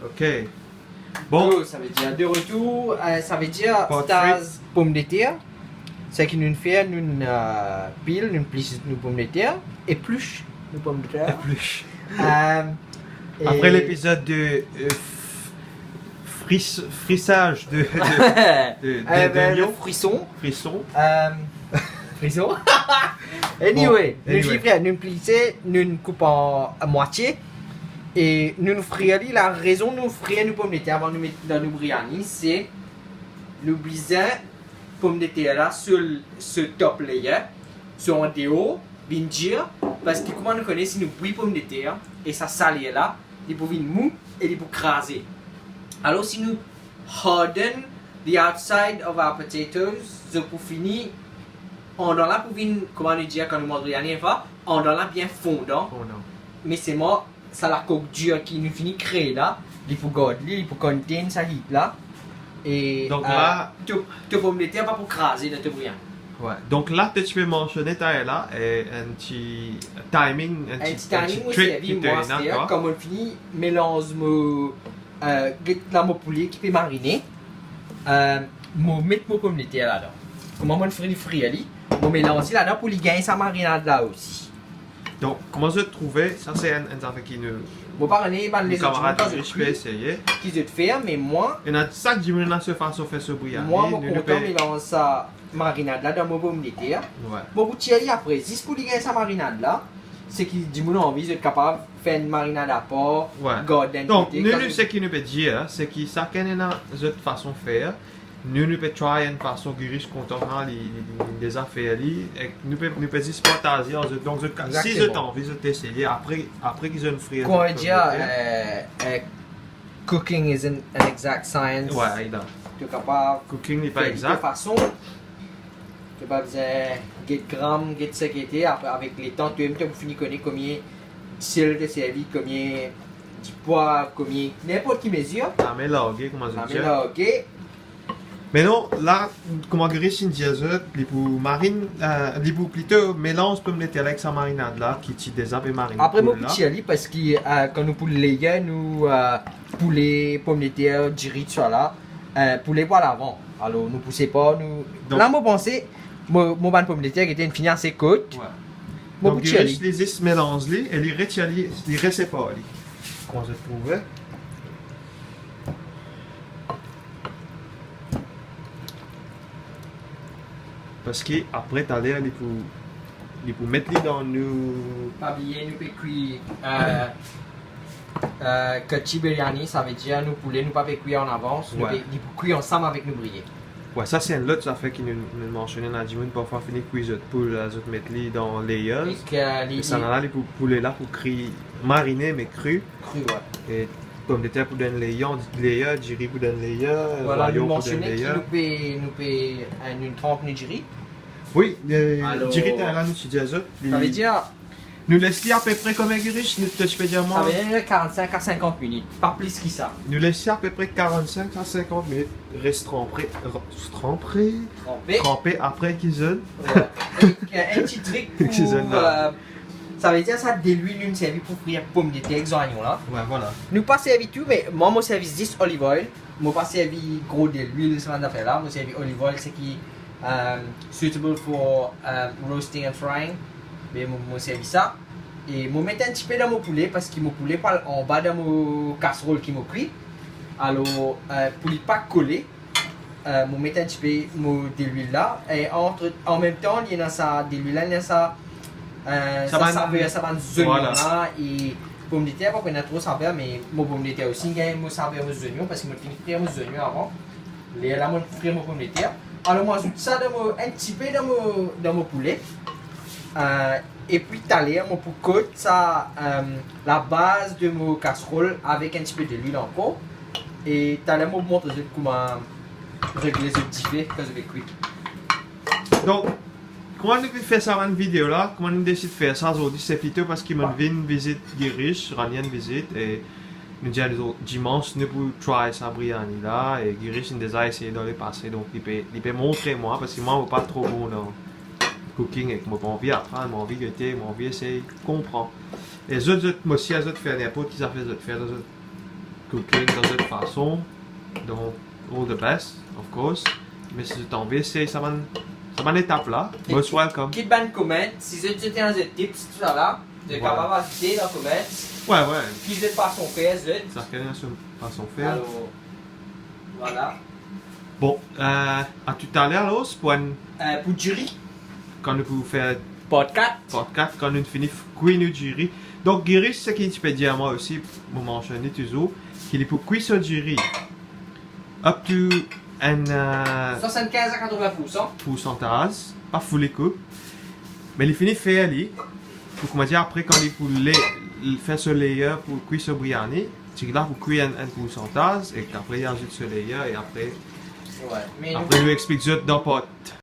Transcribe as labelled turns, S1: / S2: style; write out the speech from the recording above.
S1: Ok. Bon.
S2: Oh, ça veut dire de retour, ça veut dire
S1: Pot
S2: tas pommes de terre. C'est que nous faisons une pile, nous plissons nos pommes de terre, épluche nos pommes de terre.
S1: Épluche.
S2: Et-
S1: Après l'épisode de frissage de
S2: le
S1: d'oignon,
S2: frisson.
S1: frisson.
S2: Frisson. Anyway,
S1: Bon,
S2: nous
S1: anyway.
S2: faisons, nous plissons, nous coupons à moitié. Et nous frions, la raison nous frions nos pommes de terre avant de nous mettre dans nos biryani, c'est nous brisons pommes de terre là sur ce top layer, sur un déo, bien dire, parce que comment nous connaissons, si nous brisons pommes de terre et ça salé là, il peut venir mou et il peut craser. Alors si nous harden the outside of our potatoes, ça pour finir, on dans là pour venir, comment nous dire quand nous mangeons biryani, on dans là bien fondant.
S1: Oh non.
S2: Mais c'est moi, ça la coque dure qui nous finit créer là. Il faut garder, il faut contenir ça heat là. Et
S1: Donc là-
S2: tu pommes de terre pas pour craser de te brillant.
S1: Ouais. Donc là, tu peux mentionner là et un petit timing,
S2: Un petit timing, moi, c'est
S1: trick
S2: la
S1: qui
S2: vie,
S1: te
S2: moi, c'est comme on finit, mélange mon poulet qui peut mariner. Moi, mettre mon pomme de terre là-dedans. Comment on fait les frites, moi mélanger là-dedans pour lui gagner sa marinade là aussi.
S1: Donc, comment je trouvais, ça c'est un affaire qui nous,
S2: Moi, par exemple, les
S1: nos camarades
S2: autres
S1: je peux essayer.
S2: qui se faire, mais moi,
S1: Il y en a ça qui dit, ce façon fait ce brillant.
S2: moi, mon content mélange sa marinade là dans mon pomme de terre.
S1: Ouais.
S2: Bon, vous tirez après, juste pour lui gagner sa marinade là, c'est qu'il dit mon envie d'être capable de faire une marinade à part,
S1: Ouais.
S2: garder
S1: Donc, nous, ce qui nous peut dire, c'est que ça qu'il y a une façon de faire. Nous peut try une façon qui riche content les affaires et nous peut juste partager. Donc, si je t'en envie de t'essayer, après qu'ils ont fait.
S2: Quand on dit cooking isn't an exact science,
S1: Ouais, non.
S2: tu es capable
S1: Cooking n'est
S2: de
S1: pas
S2: faire
S1: exact.
S2: de façon, tu vas dire get gramme, get sécurité, après avec les temps, tu finis connaître combien de sel de servi, combien de poivre, combien n'importe qui mesure.
S1: Ah, mais là, ok, comment
S2: Ah,
S1: je
S2: mais
S1: dis.
S2: là, ok.
S1: Mais non, là, comment Gris Indiazot, les pour marine, les pour plutôt mélange comme les avec sa marinade là, qui tire des arbres et marine.
S2: Après, moi,
S1: là.
S2: petit Ali, parce que quand nous poules les gars, nous poulet, pommes de terre, du riz, tout ça là, poulet poil avant. Alors, nous poussez pas, nous.
S1: Donc-
S2: Là, moi, pensais, mon ban pomme de terre qui était une finance assez courte.
S1: Ouais.
S2: Moi,
S1: Donc,
S2: petit
S1: Gris
S2: Ali.
S1: les is mélange les et les retient les récepteurs. Comment je trouvais. Parce que après t'allais les pour mettre les dans nous.
S2: Pas oublier, nous pouvons cuire. Kati biryani, ça veut dire nous poulet, nous pas cuire en avance, nous
S1: Ouais.
S2: pouvons cuire ensemble avec nous briller.
S1: Ouais, ça c'est un lot ça fait qu'il nous mentionnait dans Jimmy parfois finir cuire pour mettre les dans les
S2: Et
S1: layers.
S2: que les
S1: Et ça là les pour poulet là pour cuire mariner mais cru
S2: cru, ouais.
S1: et pommes de terre pour donner layer, du riz pour donner layer,
S2: Voilà,
S1: royaux
S2: nous
S1: pour
S2: mentionner
S1: donner
S2: qu'il
S1: layer.
S2: nous paye une trempe de riz.
S1: Oui,
S2: Alors-
S1: du riz là nous tu dis ça.
S2: Ça veut dire,
S1: Nous laisse à peu près comme un riche, nous te peux dire
S2: ça
S1: moi.
S2: veut dire 45 à 50 minutes, pas plus que ça.
S1: Nous laisse à peu près 45 à 50 minutes. Reste trempé
S2: Trempé.
S1: après qu'ils donnent.
S2: Un petit truc pour.
S1: Excusez-moi.
S2: Ça veut dire ça de l'huile, une servie pour frire pommes de terre, oignons là.
S1: Ouais, voilà.
S2: Nous pas servi tout, mais moi, mon service 10 olive oil. Moi, pas servi gros de l'huile, ce genre d'affaires là. Moi, servi olive oil, c'est qui suitable for roasting and frying. Mais moi, servi ça. Et moi, mettre un petit peu dans mon poulet parce que mon poulet pas en bas de mon casserole qui m'a pris. Alors, pour ne pas coller, moi, mettre un petit peu de l'huile là. Et en même temps, il y a ça, de l'huile là, il y a ça. Ça va oignons
S1: Voilà.
S2: là et pommes de terre, pas qu'on a trop saveur, mais mon pomme de terre aussi, il moi saveur aux oignons parce que moi je frire mes oignons avant. Là, moi je frire mon pomme de terre. Alors moi j'ajoute ça un petit peu dans mon poulet. Et puis taler, moi pour côte ça la base de mon casserole avec un petit peu de l'huile encore. Et taler moi montre comment régler ce petit fait quand je vais cuire.
S1: Donc, comment nous faire ça dans une vidéo là? Comment nous décide de faire ça aujourd'hui? C'est plutôt parce qu'il m'a vu une visite Girish, Rania une visite et nous dit dimanche nous pour try ça biryani là et Girish nous a essayé dans le passé donc il peut montrer moi parce que moi je suis pas trop bon dans cooking et moi j'ai envie d'apprendre, j'ai envie de goûter, j'ai envie d'essayer de comprendre. Et les autres moi aussi les autres faire n'importe qui ça fait les autres faire cooking dans cette façon. Donc, all the best, of course. Mais si tu tombes, c'est ça m'a étape là. Most welcome.
S2: Quitte ban comment, si vous avez un tips, tout ça là, vous êtes capable d'ajouter dans le comment.
S1: Ouais.
S2: Qui vous êtes pas son fait,
S1: Ça reconnaît sur façon fait.
S2: Alors, voilà.
S1: Bon, à tout à l'heure, là,
S2: Pour jury,
S1: quand nous pouvons faire
S2: podcast.
S1: podcast, quand nous finissons quoi nous jury. Donc, Giri, c'est ce que tu peux dire à moi aussi, pour mentionner toujours, qu'il est pour quoi ce jury. Up to un
S2: 75 à 80%.
S1: pourcentage, pas full coupe, mais il finit faire lui. Pour comment dire, après, quand il fait ce layer pour cuire ce biryani, c'est là pour cuire un pourcentage, et qu'après, il ajoute ce layer, et après,
S2: Ouais. Mais
S1: après, il lui explique juste dans pot.